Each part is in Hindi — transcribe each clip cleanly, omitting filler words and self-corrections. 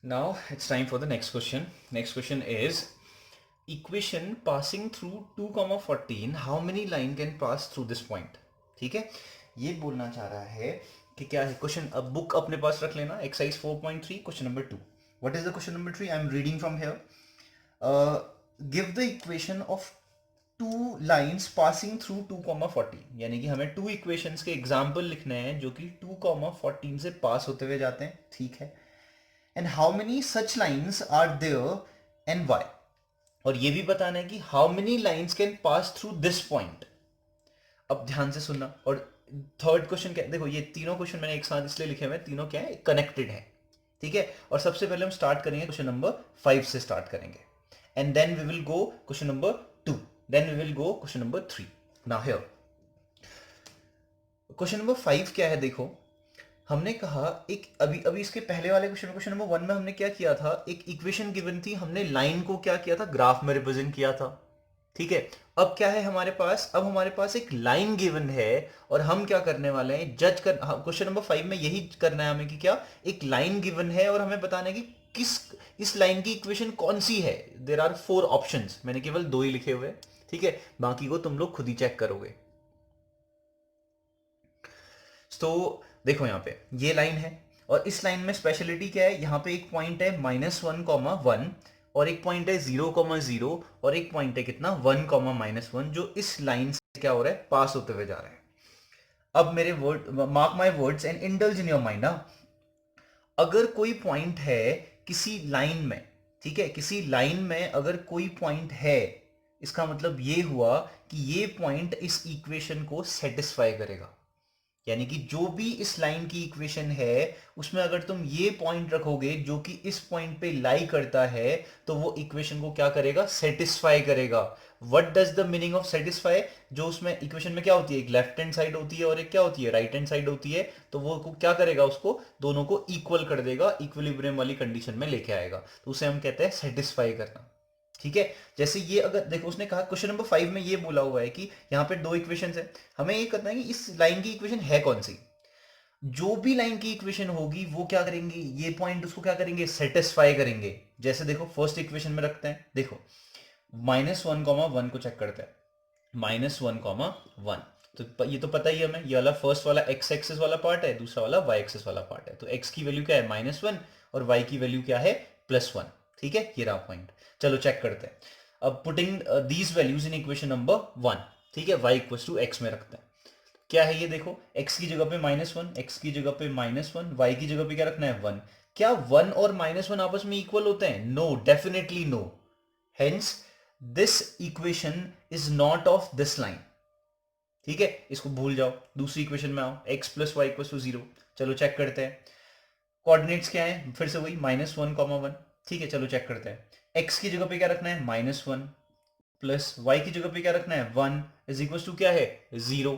Now it's time for the next question. Next question is equation passing through 2 comma 14, how many line can pass through this point? ठीक है, ये बोलना चाह रहा है कि क्या है क्वेश्चन. अब बुक अपने पास रख लेना. Exercise 4.3 question number 2. What is the question number 3? I am reading from here. Give the equation of two lines passing through 2 comma 14. यानी कि हमें टू इक्वेशंस के एग्जाम्पल लिखने हैं जो कि 2 comma 14 से पास होते हुए जाते हैं. ठीक है, and how many such lines are there and why. और ये भी बताना है कि how many lines can pass through this point. अब ध्यान से सुनना. और थर्ड क्वेश्चन क्या, देखो ये तीनों क्वेश्चन मैंने एक साथ इसलिए लिखे हुए हैं, तीनों क्या है, कनेक्टेड है. ठीक है, और सबसे पहले हम स्टार्ट करेंगे क्वेश्चन नंबर 5 से स्टार्ट करेंगे, and then we will go question number 2, then we will go question number 3. Now here question number 5 क्या है. देखो हमने कहा एक अभी अभी इसके पहले वाले क्वेश्चन नंबर 1 में हमने क्या किया था, एक इक्वेशन गिवन थी, हमने लाइन को क्या किया था, ग्राफ में रिप्रेजेंट किया था. ठीक है, अब क्या है हमारे पास, अब हमारे पास एक लाइन गिवन है और हम क्या करने वाले हैं, जज कर. क्वेश्चन नंबर 5 में यही करना है हमें कि क्या, एक लाइन गिवन है और हमें बताना है कि किस इस लाइन की इक्वेशन कौन सी है. देयर आर 4 ऑप्शंस, मैंने केवल 2 ही लिखे हुए. ठीक है, बाकी को तुम लोग खुद ही चेक करोगे. तो देखो यहाँ पे ये लाइन है और इस लाइन में स्पेशलिटी क्या है, यहाँ पे एक पॉइंट है -1, और एक पॉइंट है 0, और एक पॉइंट है कितना 1, जो इस लाइन से क्या हो रहा है, पास होते हुए जा रहा है. अब मेरे word, mark my words and indulge in your mind. अगर कोई पॉइंट है किसी लाइन में, ठीक है, किसी लाइन में अगर कोई पॉइंट है, इसका मतलब ये हुआ कि ये पॉइंट इस इक्वेशन को सेटिस्फाई करेगा. यानी कि जो भी इस लाइन की इक्वेशन है उसमें अगर तुम ये पॉइंट रखोगे जो कि इस पॉइंट पे लाई करता है, तो वो इक्वेशन को क्या करेगा, सेटिस्फाई करेगा. What does the meaning of satisfy, जो उसमें इक्वेशन में क्या होती है, एक लेफ्ट हैंड साइड होती है और एक क्या होती है, राइट हैंड साइड होती है. तो वो को क्या करेगा, उसको दोनों को इक्वल कर देगा, इक्विलिब्रियम वाली कंडीशन में लेके आएगा. तो उसे हम कहते हैं सेटिस्फाई करना. ठीक है, जैसे ये अगर देखो उसने कहा क्वेश्चन नंबर 5 में ये बोला हुआ है कि यहाँ पे 2 इक्वेशंस है, हमें ये करना है कि इस लाइन की इक्वेशन है कौन सी. जो भी लाइन की इक्वेशन होगी वो क्या करेंगे, ये पॉइंट उसको क्या करेंगे, सेटिस्फाई करेंगे. जैसे देखो फर्स्ट इक्वेशन में रखते हैं, देखो -1, 1 को चेक करते हैं. -1, 1, तो ये तो पता ही है हमें, ये वाला फर्स्ट वाला x एक्सिस वाला पार्ट है, दूसरा वाला y एक्सिस वाला पार्ट है. तो x की वैल्यू क्या है, -1, और y की वैल्यू क्या है, +1. ठीक है, ये रहा पॉइंट. चलो चेक करते हैं. अब putting these values in equation number 1, ठीक है, y = x में रखते हैं. क्या है ये देखो, x की जगह पे -1, x की जगह पे -1, y की जगह पे क्या रखना है, 1. क्या 1 और -1 आपस में इक्वल होते हैं, no, definitely no. Hence this equation is not of this line. ठीक है, इसको भूल जाओ, दूसरी इक्वेशन में आओ, x + y = 0. चलो चेक करते हैं, कोऑर्डिनेट्स क्या है, फिर से वही -1, 1. ठीक है, चलो चेक करते हैं. x की जगह पे क्या रखना है, -1, प्लस y की जगह पे क्या रखना है, 1 = क्या है, 0.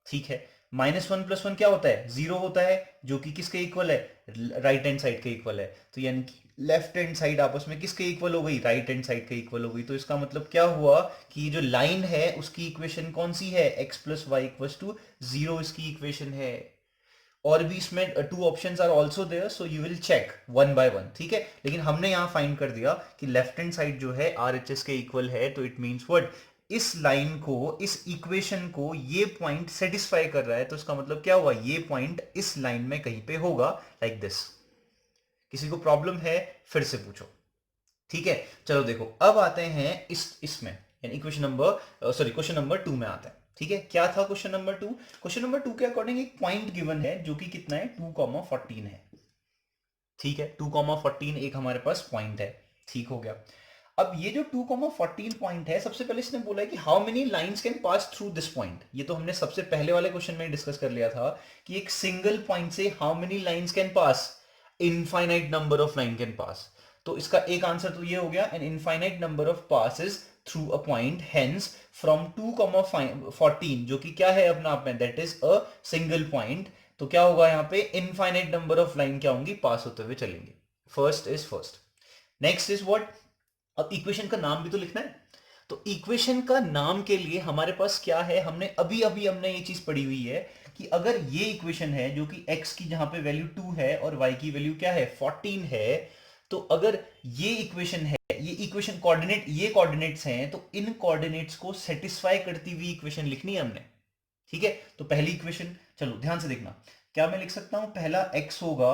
ठीक है, -1 + 1 क्या होता है, 0 होता है, जो कि किसके इक्वल है, राइट हैंड साइड के इक्वल है. तो यानी कि लेफ्ट हैंड साइड आपस में किसके इक्वल हो गई, राइट हैंड साइड के इक्वल हो गई. तो इसका मतलब क्या हुआ कि जो लाइन है उसकी इक्वेशन कौन सी है, x + y = 0 इसकी इक्वेशन है. और भी इसमें 2 options are also there, so you will check one by one. ठीक है, लेकिन हमने यहां फाइंड कर दिया कि लेफ्ट हैंड साइड जो है RHS के इक्वल है. तो इट मींस व्हाट, इस लाइन को, इस इक्वेशन को ये पॉइंट सेटिस्फाई कर रहा है. तो इसका मतलब क्या हुआ, ये पॉइंट इस लाइन में कहीं पे होगा, लाइक दिस. किसी को प्रॉब्लम है फिर से पूछो. ठीक है, चलो देखो अब आते हैं इसमें, यानी इक्वेशन नंबर क्वेश्चन नंबर 2 में आते हैं. ठीक है, क्या था क्वेश्चन नंबर 2, क्वेश्चन नंबर 2 के अकॉर्डिंग एक पॉइंट गिवन है जो कि कितना है, 2, 14 है. ठीक है, 2, 14 एक हमारे पास पॉइंट है. ठीक हो गया. अब ये जो 2, 14 पॉइंट है, सबसे पहले इसने बोला है कि how many lines can pass through this point. ये तो हमने सबसे पहले वाले क्वेश्चन में डिस्कस कर लिया था कि एक सिंगल पॉइंट से how many lines can pass, infinite number of line can pass. तो इसका एक आंसर तो ये हो गया, an infinite number of passes through a point, hence from 2, 14 जो कि क्या है अपना आप में, that is a single point. तो क्या होगा यहाँ पे, इनफाइनाइट नंबर ऑफ लाइन क्या होंगी, पास होते हुए चलेंगे. First is first. Next is what, अब इक्वेशन का नाम भी तो लिखना है. तो इक्वेशन का नाम के लिए हमारे पास क्या है, हमने अभी अभी हमने ये चीज पढ़ी हुई है कि अगर ये इक्वेशन है जो कि x की जहां पे वैल्यू 2 है और y की वैल्यू क्या है, 14 है, तो अगर ये इक्वेशन है, ये इक्वेशन कोऑर्डिनेट, ये कोऑर्डिनेट्स हैं, तो इन कोऑर्डिनेट्स को सेटिस्फाई करती हुई इक्वेशन लिखनी है हमने। ठीक है, तो पहली इक्वेशन, चलो ध्यान से देखना, क्या मैं लिख सकता हूं, पहला x होगा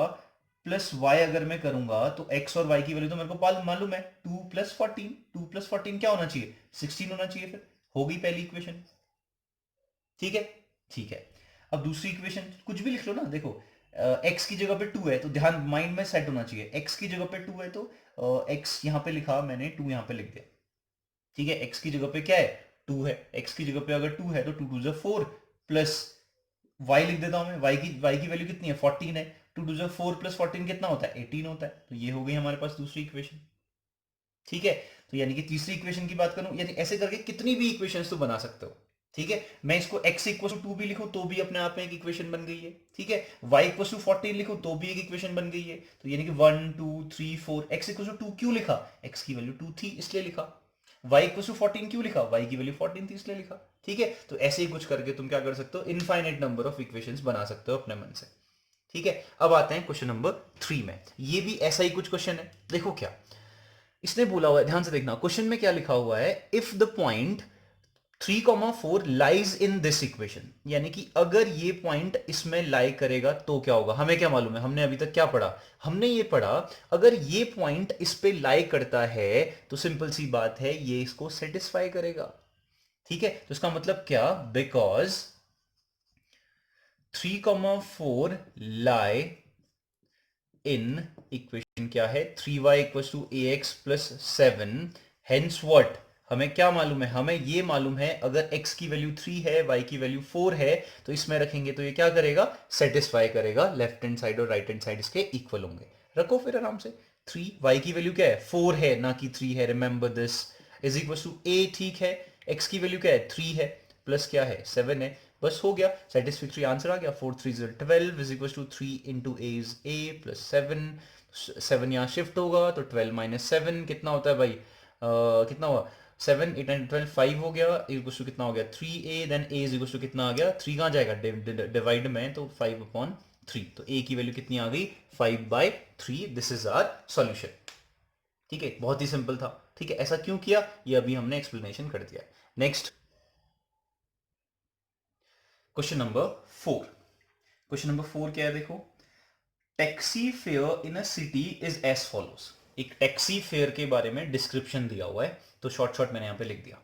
प्लस वाई, अगर मैं करूंगा तो x और y की वैल्यू तो मेरे को मालूम है, 2 + 14, 2 + 14 क्या होना चाहिए, 16 होना चाहिए, फिर हो गई पहली इक्वेशन। ठीक है, ठीक है। अब दूसरी इक्वेशन कुछ भी लिख लो ना, देखो x की जगह पे 2 है, तो ध्यान माइंड में सेट होना चाहिए, x की जगह पे 2 है तो x यहां पे लिखा मैंने, 2 यहां पे लिख दिया। ठीक है, x की जगह पे क्या है, 2 है, x की जगह पे अगर 2 है तो 2 2 4 प्लस y लिख देता हूं मैं, y की वैल्यू कितनी है, 14 है, 2 2 4 + 14 कितना होता है, 18 होता है। तो ये हो गई हमारे पास दूसरी इक्वेशन। ठीक है, तो यानी कि तीसरी इक्वेशन की बात करूं, यानी ऐसे करके कितनी भी इक्वेशंस तो बना सकते हो। ठीक है, मैं इसको x = 2 भी लिखूं तो भी अपने आप में एक इक्वेशन बन गई है। ठीक है, y = 14 लिखूं तो भी एक इक्वेशन बन गई है। तो यानी कि 1 2 3 4, x = 2 क्यों लिखा, x की वैल्यू 2 थी इसलिए लिखा। y = 14 क्यों लिखा, y की वैल्यू 14 थी इसलिए लिखा। ठीक है, तो ऐसे ही कुछ करके तुम क्या कर सकते हो, इनफाइनाइट नंबर ऑफ इक्वेशंस बना सकते हो अपने मन से। ठीक है, अब आते हैं क्वेश्चन नंबर 3 में। ये भी ऐसा ही कुछ क्वेश्चन है, देखो क्या इसने बोला हुआ है, ध्यान से देखना क्वेश्चन में क्या लिखा हुआ है, if the point 3,4 lies in this equation, यानी कि अगर ये पॉइंट इसमें लाई करेगा तो क्या होगा। हमें क्या मालूम है, हमने अभी तक क्या पढ़ा, हमने ये पढ़ा अगर ये पॉइंट इस पे लाई करता है तो सिंपल सी बात है ये इसको सेटिस्फाई करेगा। ठीक है, तो इसका मतलब क्या, बिकॉज 3,4 लाई इन इक्वेशन क्या है, 3y = ax + 7, हेंस व्हाट, हमें क्या मालूम है, हमें ये मालूम है अगर x की वैल्यू 3 है, y की वैल्यू 4 है, तो इसमें रखेंगे तो ये क्या करेगा, सेटिस्फाई करेगा, लेफ्ट हैंड साइड और राइट हैंड साइड इसके इक्वल होंगे। रखो फिर आराम से, 3, y की वैल्यू क्या है, 4 है ना कि 3 है, रिमेंबर दिस, = a, ठीक है, x की वैल्यू क्या है, 3 है, प्लस क्या है, 7 है, बस हो गया, सेटिस्फैक्टरी आंसर आ गया, 4 3 12 3 into a is a plus 7, 7 यहाँ शिफ्ट होगा तो 12 - 7 कितना होता है भाई, कितना हुआ, 7 8 9 12 5 हो गया, इक्वल टू कितना हो गया 3a, then a is equal to कितना आ गया, 3 कहाँ जाएगा डिवाइड में, तो 5/3, तो a की वैल्यू कितनी आ गई, 5/3। This is our solution. ठीक है, बहुत ही सिंपल था। ठीक है, ऐसा क्यों किया ये अभी हमने एक्सप्लेनेशन कर दिया। Next question number 4, question number 4 क्या है, देखो, taxi fare in a city is as follows. एक टैक्सी फेयर के बारे में डिस्क्रिप्शन दिया हुआ है, तो शॉर्ट शॉर्ट मैंने यहां पे लिख दिया।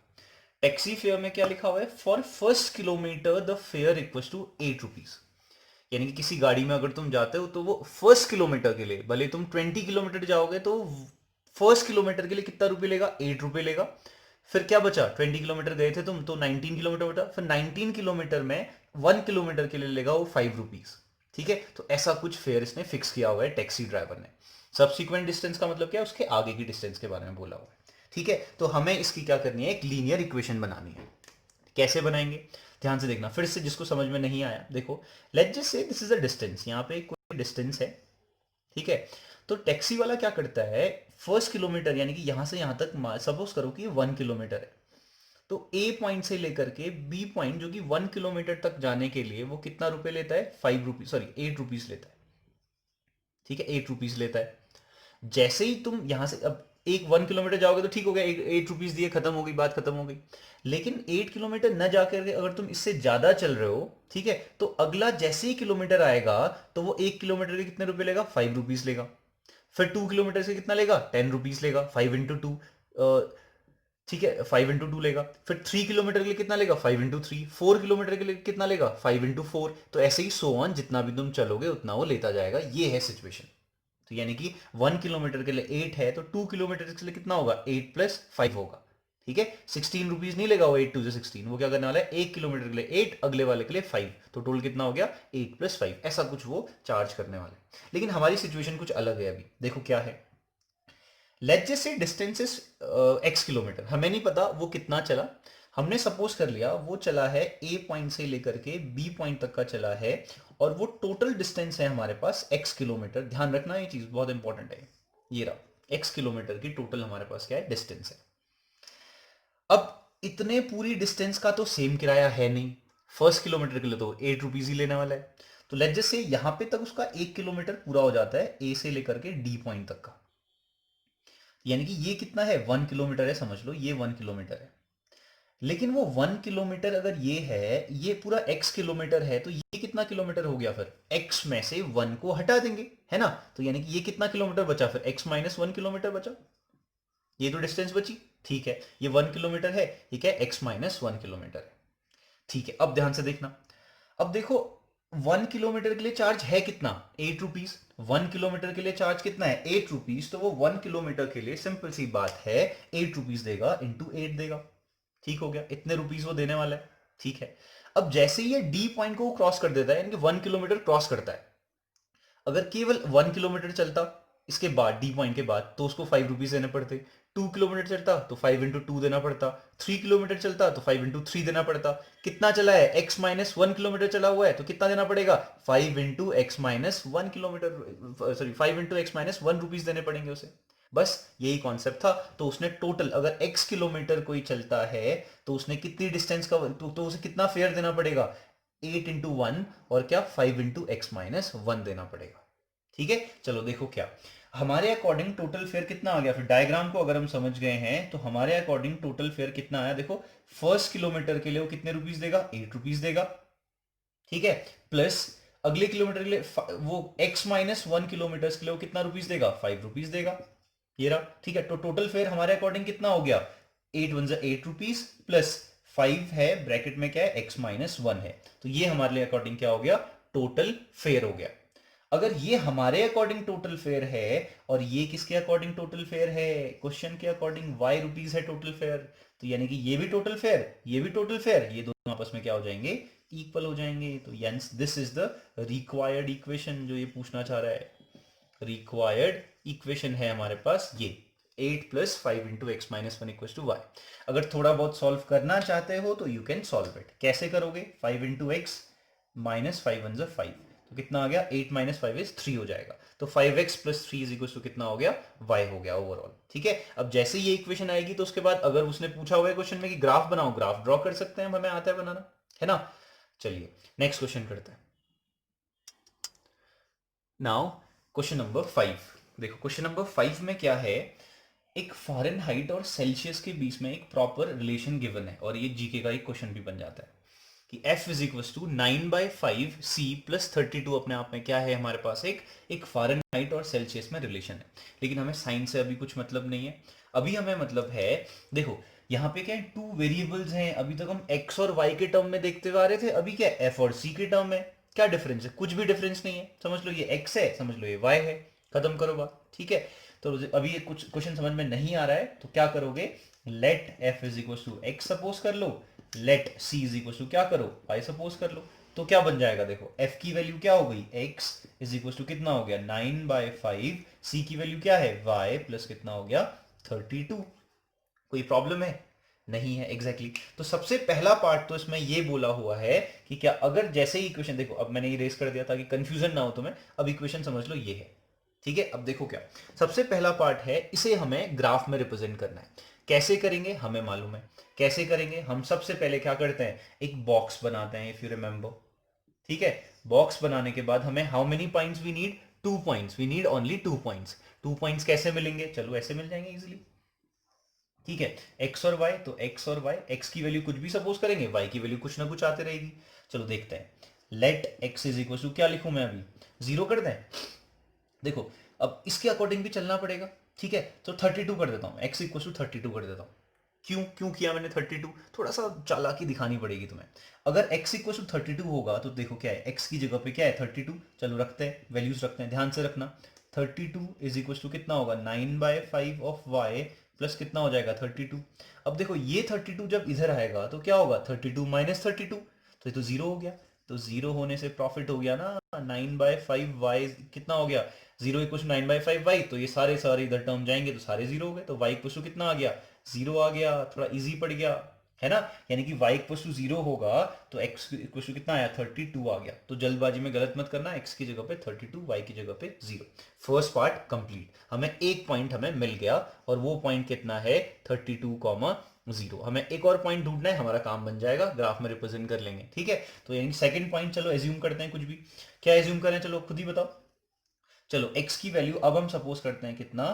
टैक्सी फेयर में क्या लिखा हुआ है, for first kilometre the fare equals to 8 rupees. यानी कि किसी गाड़ी में अगर तुम जाते हो तो वो फर्स्ट किलोमीटर के लिए, भले तुम 20 किलोमीटर जाओगे तो फर्स्ट किलोमीटर के लिए कितना रुपये लेगा, 8 रुपये लेगा। फिर क्या बचा, 20 किलोमीटर गए थे तुम तो 19 किलोमीटर बचा, फिर 19 किलोमीटर में 1 किलोमीटर के लिए लेगा वो 5 रुपीज। ठीक है, तो ऐसा कुछ फेयर इसने फिक्स किया हुआ है टैक्सी ड्राइवर ने। सब्सिक्वेंट डिस्टेंस का मतलब क्या है, उसके आगे की डिस्टेंस के बारे में बोला हुआ है। ठीक है, तो हमें इसकी क्या करनी है, एक लीनियर इक्वेशन बनानी है। कैसे बनाएंगे, ध्यान से देखना फिर से, जिसको समझ में नहीं आया देखो, let's just say this is a distance, यहाँ पे कोई डिस्टेंस है। ठीक है, तो टैक्सी वाला क्या करता है, फर्स्ट किलोमीटर यानी कि यहां से यहां तक सपोज करो कि 1 किलोमीटर है, तो ए पॉइंट से लेकर के बी पॉइंट जो कि 1 किलोमीटर तक जाने के लिए वो कितना रुपए लेता है, 5 रुपीज, सॉरी 8 रुपीज लेता है। ठीक है, 8 रुपीज लेता है। जैसे ही तुम यहां से अब एक 1 किलोमीटर जाओगे तो ठीक हो गया, 8 रुपीज दिए, खत्म हो गई बात, खत्म हो गई। लेकिन 8 किलोमीटर न जाकर के अगर तुम इससे ज्यादा चल रहे हो, ठीक है, तो अगला जैसे ही किलोमीटर आएगा तो वो 1 किलोमीटर के कितने रुपए लेगा, 5 रुपीज लेगा। फिर 2 किलोमीटर से कितना लेगा, 10 रुपीज लेगा, 5 × 2, ठीक है, 5 × 2 लेगा। फिर 3 किलोमीटर के लिए कितना लेगा, 5 × 3, 4 किलोमीटर के लिए कितना लेगा, 5 × 4, तो ऐसे ही सो ऑन, जितना भी तुम चलोगे उतना वो लेता जाएगा। ये है सिचुएशन। तो यानी कि 1 किलोमीटर के लिए 8 है तो 2 किलोमीटर के लिए कितना होगा, 8 + 5 होगा। ठीक है, 16 रुपीज नहीं लेगा वो, 8 2 16, वो क्या करने वाला है, 1 किलोमीटर के लिए 8, अगले वाले के लिए 5, तो टोटल कितना हो गया, 8 + 5, ऐसा कुछ वो चार्ज करने वाले। लेकिन हमारी सिचुएशन कुछ अलग है अभी, देखो क्या है, let's just say distance is x kilometre, हमें नहीं पता वो कितना चला, हमने सपोज कर लिया वो चला है a पॉइंट से लेकर के b पॉइंट तक का चला है, और वो टोटल डिस्टेंस है हमारे पास x किलोमीटर। ध्यान रखना ये चीज बहुत इंपॉर्टेंट है, ये रहा x किलोमीटर की टोटल हमारे पास क्या है, डिस्टेंस है। अब इतने पूरी डिस्टेंस का तो सेम किराया है नहीं, फर्स्ट किलोमीटर के लिए तो 8 रुपीज ही लेने वाला है। तो लेट्स जस्ट से यहां पे तक उसका 1 किलोमीटर पूरा हो जाता है, ए से लेकर के डी पॉइंट तक का। यानी कि ये कितना है, 1 किलोमीटर है, समझ लो ये 1 किलोमीटर है। लेकिन वो 1 किलोमीटर अगर ये है, ये पूरा x किलोमीटर है, तो ये कितना किलोमीटर हो गया, फिर x में से 1 को हटा देंगे, है ना। तो यानी कि ये कितना किलोमीटर बचा, फिर x-1 किलोमीटर बचा, ये तो डिस्टेंस बची। ठीक है, ये 1 किलोमीटर है, ये क्या है, x-1 किलोमीटर है। ठीक है, अब ध्यान से देखना। अब देखो 1 किलोमीटर के लिए चार्ज है कितना, 8 रुपीज। 1 किलोमीटर के लिए चार्ज कितना है, 8 रुपीज। तो वो 1 किलोमीटर के लिए सिंपल सी बात है 8 रुपीज देगा, इंटू 8 देगा। ठीक हो गया, इतने रुपीज वो देने वाला है। ठीक है, अब जैसे ही ये डी पॉइंट को क्रॉस कर देता है, यानी कि 1 किलोमीटर क्रॉस करता है, अगर केवल 1 किलोमीटर चलता इसके बाद, डी पॉइंट के बाद, तो उसको 5 रुपीज देने पड़ते। 2 किलोमीटर चलता तो 5 इंटू 2 देना पड़ता। 3 किलोमीटर चलता तो 5 इंटू 3 देना पड़ता। कितना चला है, x-1 किलोमीटर चला हुआ है, तो कितना देना पड़ेगा, 5 into x-1 kilometre, sorry 5 into x-1 rupees देने पड़ेंगे उसे। बस यही कॉन्सेप्ट था। तो उसने टोटल, अगर x किलोमीटर कोई चलता है तो उसने कितनी डिस्टेंस का, तो उसे कितना फेयर देना पड़ेगा, 8 इंटू 1, और क्या 5 इंटू x-1 देना पड़ेगा। ठीक है, चलो देखो क्या हमारे अकॉर्डिंग टोटल फेयर कितना आ गया। फिर डायग्राम को अगर हम समझ गए हैं तो हमारे अकॉर्डिंग टोटल फेयर कितना आया, देखो फर्स्ट किलोमीटर के लिए वो कितने रुपीस देगा, 8 रुपीस देगा। ठीक है, प्लस अगले किलोमीटर के लिए वो x-1 किलोमीटर के लिए वो कितना रुपीस देगा, 5 रुपीस देगा। ये रहा। ठीक है, तो टोटल फेयर हमारे अकॉर्डिंग कितना हो गया, 8 × 1 = 8 रुपीस, प्लस 5 है ब्रैकेट में, क्या है, x-1 है। तो ये हमारे लिए अकॉर्डिंग क्या हो गया, टोटल फेयर हो गया। अगर ये हमारे अकॉर्डिंग टोटल फेयर है और ये किसके अकॉर्डिंग टोटल फेयर है, क्वेश्चन के अकॉर्डिंग y रुपीस है टोटल फेयर, तो यानी कि ये भी टोटल फेयर, ये भी टोटल फेयर, ये दोनों आपस में क्या हो जाएंगे, इक्वल हो जाएंगे। तो yes, this is the required equation जो ये पूछना चाह रहा है। रिक्वायर्ड इक्वेशन है हमारे पास ये, 8 + 5 × x-1 = y। अगर थोड़ा बहुत सॉल्व करना चाहते हो तो यू कैन सॉल्व इट। कैसे करोगे, 5 × x - 5 × 1 = 5, तो कितना आ गया, 8 - 5 = 3 हो जाएगा। तो 5x + 3 = कितना हो गया, y हो गया ओवरऑल। ठीक है, अब जैसे ये इक्वेशन आएगी तो उसके बाद अगर उसने पूछा हुआ है क्वेश्चन में कि ग्राफ बनाओ, ग्राफ ड्रॉ कर सकते हैं, हमें आता है बनाना, है ना। चलिए नेक्स्ट क्वेश्चन करते हैं। नाउ क्वेश्चन नंबर 5, देखो क्वेश्चन नंबर 5 में क्या है, एक फ़ारेनहाइट और सेल्सियस के बीच में एक प्रॉपर रिलेशन गिवन है, और ये जीके का एक क्वेश्चन भी बन जाता है कि F = 9/5 C + 32 अपने आप में क्या है, हमारे पास एक फ़ारेनहाइट और सेल्सियस में रिलेशन है। लेकिन हमें साइन से अभी कुछ मतलब नहीं है, अभी हमें मतलब है, देखो यहाँ पे क्या है, 2 वेरिएबल्स हैं, अभी तक हम x और y के टर्म में देखते हुए आ रहे थे, अभी क्या है, f और c के टर्म में। क्या डिफरेंस है, कुछ भी डिफरेंस नहीं है। समझ लो ये x है, समझ लो ये y है, खत्म करो बात। ठीक है, तो अभी ये कुछ क्वेश्चन समझ में नहीं आ रहा है तो क्या करोगे, लेट f = x सपोज कर लो, लेट c = क्या करो, y सपोज कर लो। तो क्या बन जाएगा, देखो f की वैल्यू क्या हो गई, x = कितना हो गया, 9/5, c की वैल्यू क्या है, y, प्लस कितना हो गया, 32। कोई प्रॉब्लम है, नहीं है, एग्जैक्टली exactly। तो सबसे पहला पार्ट तो इसमें ये बोला हुआ है कि क्या, अगर जैसे ही इक्वेशन, देखो अब मैंने ये रेस कर दिया ताकि कंफ्यूजन ना हो तुम्हें, अब इक्वेशन समझ लो ये है। ठीक है, अब देखो क्या, सबसे पहला पार्ट है, इसे हमें ग्राफ में रिप्रेजेंट करना है। कैसे करेंगे हमें मालूम है, कैसे करेंगे हम, सबसे पहले क्या करते हैं, एक बॉक्स बनाते हैं, इफ यू रिमेंबर। ठीक है, बॉक्स बनाने के बाद हमें how many points we need, 2 points, we need only 2 points. 2 points कैसे मिलेंगे, चलो ऐसे मिल जाएंगे इजीली। ठीक है, x और y, तो x और y, x की वैल्यू कुछ भी सपोज करेंगे, y की वैल्यू कुछ ना कुछ आते रहेगी। चलो देखते हैं, लेट x = क्या लिखूं मैं अभी, 0 कर दें। देखो अब इसके अकॉर्डिंग भी चलना पड़ेगा। ठीक है, तो 32 कर देता हूं, x = 32 कर देता हूं। क्यों क्यों किया मैंने 32, थोड़ा सा चालाकी दिखानी पड़ेगी तुम्हें। अगर x = 32 होगा तो देखो क्या है, x की जगह पे क्या है, 32। चलो रखते हैं, वैल्यूज रखते हैं, ध्यान से रखना। 32 = कितना होगा, 9/5 ऑफ y, प्लस कितना हो जाएगा, 32। अब देखो ये 32 जब इधर आएगा तो क्या होगा, 32 - 32, तो ये तो 0 हो गया। तो 0 होने से प्रॉफिट हो गया ना, 9/5 y कितना हो गया, 0 = 9/5 y, तो ये सारे सारे इधर टर्म जाएंगे तो सारे 0 हो गए, तो y = कितना आ गया, 0 आ गया। थोड़ा इजी पड़ गया, है ना। यानी कि y = 0 होगा तो x = कितना आया, 32 आ गया। तो जल्दबाजी में गलत मत करना, x की जगह पे 32, y की जगह पे 0। फर्स्ट पार्ट कंप्लीट, हमें एक पॉइंट हमें मिल गया, और वो पॉइंट कितना है, 32,0। हमें एक और पॉइंट ढूंढना है, हमारा काम बन जाएगा, ग्राफ में रिप्रेजेंट कर लेंगे। ठीक है, तो यानी सेकंड पॉइंट, चलो एज्यूम करते हैं कुछ भी, क्या एज्यूम करें, चलो खुद ही बताओ। चलो x की वैल्यू अब हम सपोज करते हैं कितना,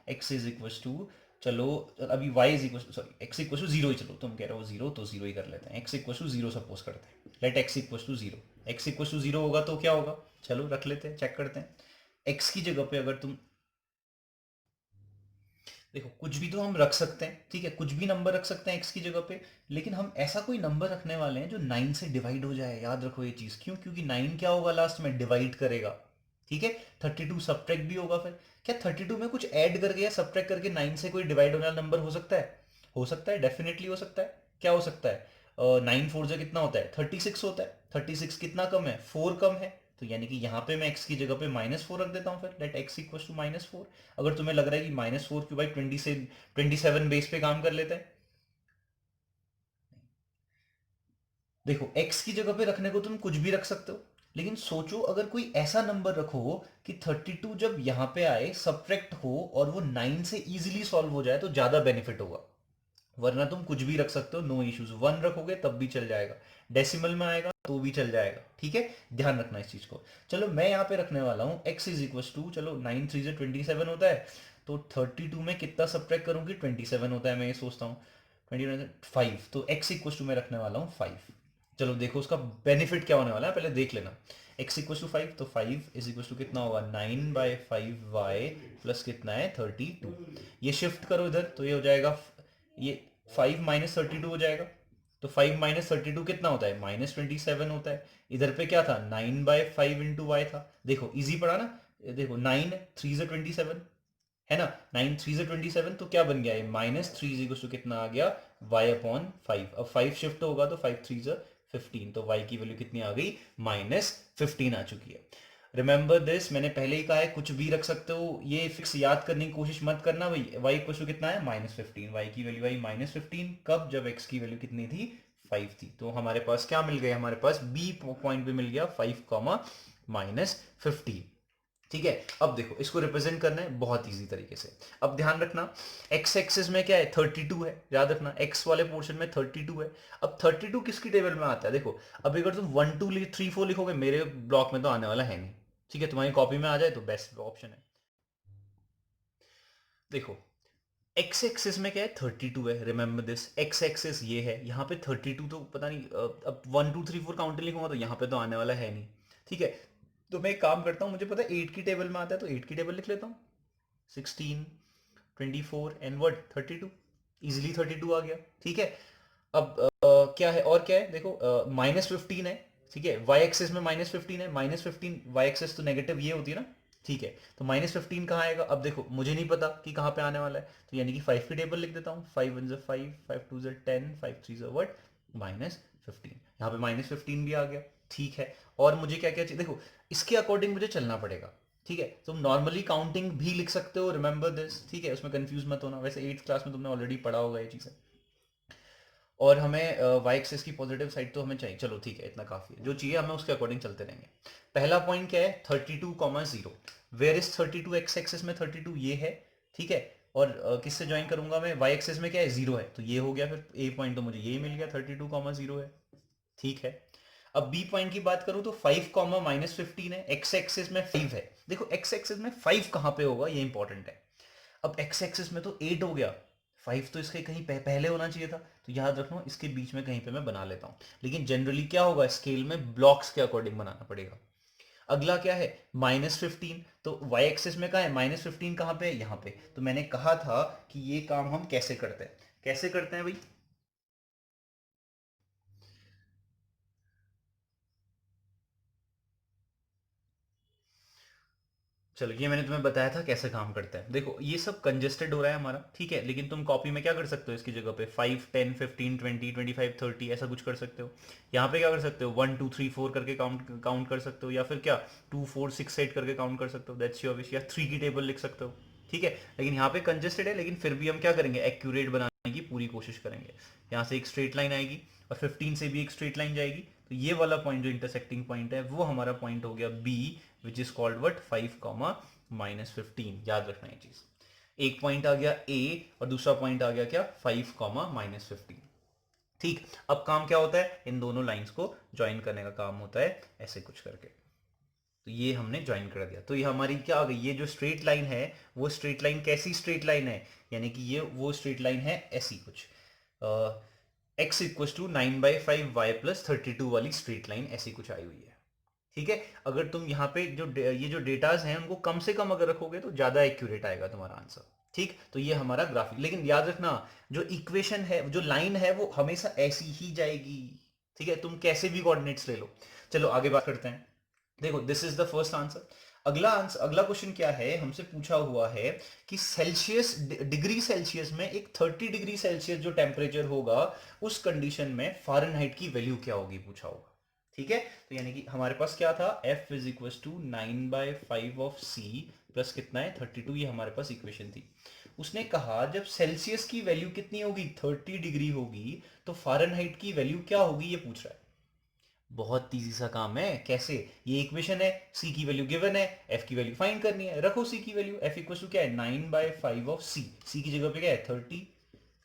x इज इक्वल टू, चलो अभी y is equal, sorry x equal to zero ही, चलो तुम कह रहे हो जीरो तो जीरो ही कर लेते हैं, x equal to zero suppose करते हैं, let x equal to zero, x equal to zero होगा तो क्या होगा, चलो रख लेते हैं, चेक करते हैं। x की जगह पे अगर तुम देखो, कुछ भी तो हम रख सकते हैं, ठीक है, कुछ भी नंबर रख सकते हैं x की जगह पे, लेकिन हम ऐसा कोई नंबर रखने वाले हैं जो 9 से डिवाइड हो जाए, याद रखो ये चीज, क्यों, क्योंकि 9 क्या होगा लास्ट में, डिवाइड करेगा, ठीक है। 32 सब्ट्रैक्ट भी होगा, फिर क्या 32 में कुछ ऐड करके या सब्ट्रैक्ट करके 9 से कोई डिवाइड होने वाला नंबर हो सकता है, हो सकता है, डेफिनेटली हो सकता है। क्या हो सकता है, 9 4 से कितना होता है, 36 होता है, 36 कितना कम है, 4 कम है, तो यानी कि यहाँ पे मैं x की जगह पे -4 रख देता हूँ, फिर लेट x इक्वल टू -4। अगर तुम्हें लग रहा है कि -4 क्यों भाई, 20 से 27 बेस पे काम कर लेते हैं। देखो, x की जगह पे रखने को तुम कुछ भी रख सकते हो, लेकिन सोचो अगर कोई ऐसा नंबर रखो कि 32 जब यहाँ पे आए सब्ट्रैक्ट हो और वो 9 से इजीली सॉल्व हो जाए तो ज्यादा बेनिफिट होगा, वरना तुम कुछ भी रख सकते हो, नो इश्यूज, 1 रखोगे तब भी चल जाएगा, डेसिमल में आएगा तो भी चल जाएगा, ठीक है, ध्यान रखना इस चीज को। चलो मैं यहाँ पे रखने वाला हूँ x इज इक्वल टू, चलो 9 3 से 27 होता है, तो 32 में कितना सब्ट्रैक्ट करूंगी, 27 होता है, मैं ये सोचता हूँ 29 5, तो x इक्वल टू मैं रखने वाला हूँ 5। चलो देखो उसका बेनिफिट क्या होने वाला है, पहले देख लेना। x इक्वल टू 5, तो 5 इज इक्वल टू कितना होगा, 9/5y प्लस कितना है 32, ये शिफ्ट करो इधर तो ये हो जाएगा, ये 5 -32 हो जाएगा, तो 5 -32 कितना होता है, -27 होता है। इधर पे क्या था, 9/5 इंटू वाई था, देखो इजी पड़ा ना, ये देखो 9 3 से 27 है ना, 9 3 से 27, तो क्या बन गया ये -3 इज कितना आ गया, y/5, अब 5 शिफ्ट होगा तो 5 3 से 15, तो y की वैल्यू कितनी आ गई, -15 आ चुकी है। रिमेंबर दिस, मैंने पहले ही कहा है कुछ भी रख सकते हो, ये फिक्स याद करने की कोशिश मत करना भाई, y इक्वल टू कितना है, -15, y की वैल्यू आई -15, कब, जब x की वैल्यू कितनी थी, 5 थी, तो हमारे पास क्या मिल गया, हमारे पास b पॉइंट पे मिल गया 5, -15, ठीक है। अब देखो इसको रिप्रेजेंट करना है बहुत इजी तरीके से, अब ध्यान रखना, x एक्सिस में क्या है, 32 है, याद रखना x वाले पोर्शन में 32 है। अब 32 किसकी टेबल में आता है, देखो अब अगर तुम 1 2 3 4 लिखोगे, मेरे ब्लॉक में तो आने वाला है नहीं, ठीक है, तुम्हारी कॉपी में आ जाए तो बेस्ट ऑप्शन है। देखो x एक्सिस में क्या है, 32 है, रिमेंबर दिस, x एक्सिस ये है, यहाँ पे 32 तो पता नहीं, अब 1 2 3 4 काउंटर लिखूंगा तो यहाँ पे तो आने वाला है नहीं, ठीक है। तो मैं एक काम करता हूँ, मुझे पता है 8 की टेबल में आता है, तो 8 की टेबल लिख लेता हूँ, 16 24 एंड वर्ड 32, इजिली 32 आ गया, ठीक है। अब क्या है, और क्या है, देखो -15 है, ठीक है, y एक्सिस में -15 है, -15 y एक्सिस तो नेगेटिव ये होती है ना, ठीक है, तो -15 कहाँ आएगा, अब देखो मुझे नहीं पता कि कहाँ पे आने वाला है, तो यानी कि 5 की टेबल लिख देता हूँ, 5 1 5, 5 2 10, 5 3 व्हाट, -15, यहाँ पे -15 भी आ गया, ठीक है। और मुझे क्या क्या चाहिए, देखो इसके अकॉर्डिंग मुझे चलना पड़ेगा, ठीक है, तुम नॉर्मली काउंटिंग भी लिख सकते हो, रिमेंबर दिस, ठीक है, उसमें कंफ्यूज मत होना, वैसे 8th क्लास में तुमने ऑलरेडी पढ़ा होगा ये चीज़ें। और हमें वाई एक्सिस की पॉजिटिव साइड तो हमें चाहिए, चलो ठीक है, इतना काफी है, जो चाहिए हमें उसके अकॉर्डिंग चलते रहेंगे। पहला पॉइंट क्या है, 32,0, वेयर इज 32, एक्स एक्सिस में 32 ये है, ठीक है, और किससे ज्वाइन करूंगा मैं, वाई एक्सिस में क्या है, जीरो है, तो ये हो गया, फिर ए पॉइंट तो मुझे यही मिल गया, 32,0 है, ठीक है। अब बी पॉइंट की बात करूं तो 5, -15 है, एक्स एक्सिस में 5 है, देखो एक्स एक्सिस में 5 कहां पे होगा ये इंपॉर्टेंट है। अब एक्स एक्सिस में तो 8 हो गया, 5 तो इसके कहीं पहले होना चाहिए था, तो याद रखना इसके बीच में कहीं पे मैं बना लेता हूं, लेकिन जनरली क्या होगा, स्केल में ब्लॉक्स के अकॉर्डिंग बनाना पड़ेगा। अगला क्या है, -15, तो y एक्सिस में कहा है, -15 कहां पे है, यहाँ पे, तो मैंने कहा था कि ये काम हम कैसे करते हैं, कैसे करते हैं भाई, चलो ये मैंने तुम्हें बताया था कैसे काम करता है। देखो ये सब कंजेस्टेड हो रहा है हमारा, ठीक है, लेकिन तुम कॉपी में क्या कर सकते हो, इसकी जगह पे 5 10 15 20 25 30 ऐसा कुछ कर सकते हो। यहाँ पे क्या कर सकते हो, 1 2 3 4 करके काउंट काउंट कर सकते हो, या फिर क्या 2 4 6 8 करके काउंट कर सकते हो, दैट्स योर विश, या 3 की टेबल लिख सकते हो, ठीक है। लेकिन यहाँ पे कंजेस्टेड है, लेकिन फिर भी हम क्या करेंगे, एक्यूरेट बनाने की पूरी कोशिश करेंगे। यहाँ से एक स्ट्रेट लाइन आएगी और 15 से भी एक स्ट्रेट लाइन जाएगी, तो ये वाला पॉइंट जो इंटरसेक्टिंग पॉइंट है वो हमारा पॉइंट हो गया B, which is called what 5, -15, याद रखना ये चीज। एक पॉइंट आ गया ए और दूसरा पॉइंट आ गया क्या, 5, -15, ठीक। अब काम क्या होता है, इन दोनों लाइंस को ज्वाइन करने का काम होता है, ऐसे कुछ करके, तो ये हमने ज्वाइन कर दिया, तो ये हमारी क्या आ गई, ये जो स्ट्रेट लाइन है वो स्ट्रेट लाइन कैसी स्ट्रेट लाइन है, यानी कि ये वो स्ट्रेट लाइन है ऐसी कुछ, x equal to 9/5 y plus 32 वाली स्ट्रेट लाइन ऐसी कुछ आई हुई है। ठीक है, अगर तुम यहाँ पे जो ये जो डेटाज हैं उनको कम से कम अगर रखोगे तो ज्यादा एक्यूरेट आएगा तुम्हारा आंसर। ठीक, तो ये हमारा ग्राफिक, लेकिन याद रखना जो इक्वेशन है, जो लाइन है वो हमेशा ऐसी ही जाएगी। ठीक है, तुम कैसे भी कोऑर्डिनेट्स ले लो। चलो आगे बात करते हैं। देखो this is the first answer. अगला आंसर, अगला क्वेश्चन क्या है, हमसे पूछा हुआ है कि सेल्सियस, डिग्री सेल्सियस में एक 30 डिग्री सेल्सियस जो टेम्परेचर होगा उस कंडीशन में फ़ारेनहाइट की वैल्यू क्या होगी पूछा होगा। ठीक है, तो यानी कि हमारे पास क्या था, F is equal to 9/5 of C plus कितना है 32, ये हमारे पास इक्वेशन थी। उसने कहा जब सेल्सियस की वैल्यू कितनी होगी 30 डिग्री होगी तो फ़ारेनहाइट की वैल्यू क्या होगी ये पूछ रहा है। बहुत इजी सा काम है, कैसे, ये इक्वेशन है, c की वैल्यू गिवन है, f की वैल्यू फाइंड करनी है, रखो c की वैल्यू, f इक्वल टू क्या है 9/5 ऑफ c, c की जगह पे क्या है 30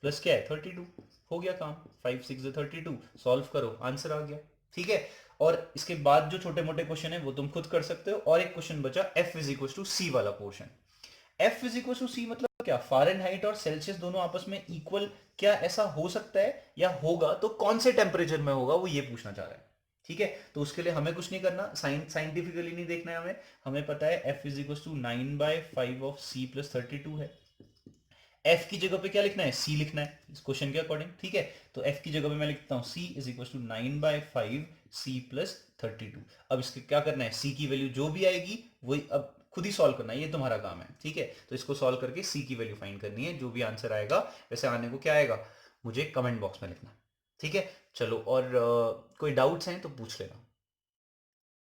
प्लस क्या है 32, हो गया काम, 5 6 32, सॉल्व करो आंसर आ गया। ठीक है, और इसके बाद जो छोटे मोटे क्वेश्चन है वो तुम खुद कर सकते हो, और एक क्वेश्चन बचा f is equal to c वाला portion. f is equal to c मतलब क्या, फ़ारेनहाइट और सेल्सियस दोनों आपस में इक्वल, क्या ऐसा हो सकता है, या होगा तो कौन से टेम्परेचर में होगा वो ये पूछना चाह रहा है। ठीक है, तो उसके लिए हमें कुछ नहीं करना, साइंटिफिकली नहीं देखना है हमें, हमें पता है f is equal to 9/5 of c plus 32 है। f की जगह पे क्या लिखना है, c लिखना है इस क्वेश्चन के अकॉर्डिंग। ठीक है, तो f की जगह पे मैं लिखता हूँ c is equal to 9/5 c plus 32। अब इसके क्या करना है, c की वैल्यू जो भी आएगी वही अब खुद ही सॉल्व करना है, ये तुम्हारा काम है। ठीक है, तो इसको सॉल्व करके c की वैल्यू फाइंड करनी है, जो भी आंसर आएगा वैसे आने को क्या आएगा मुझे कमेंट बॉक्स में लिखना। ठीक है, चलो, और कोई डाउट्स हैं तो पूछ लेना।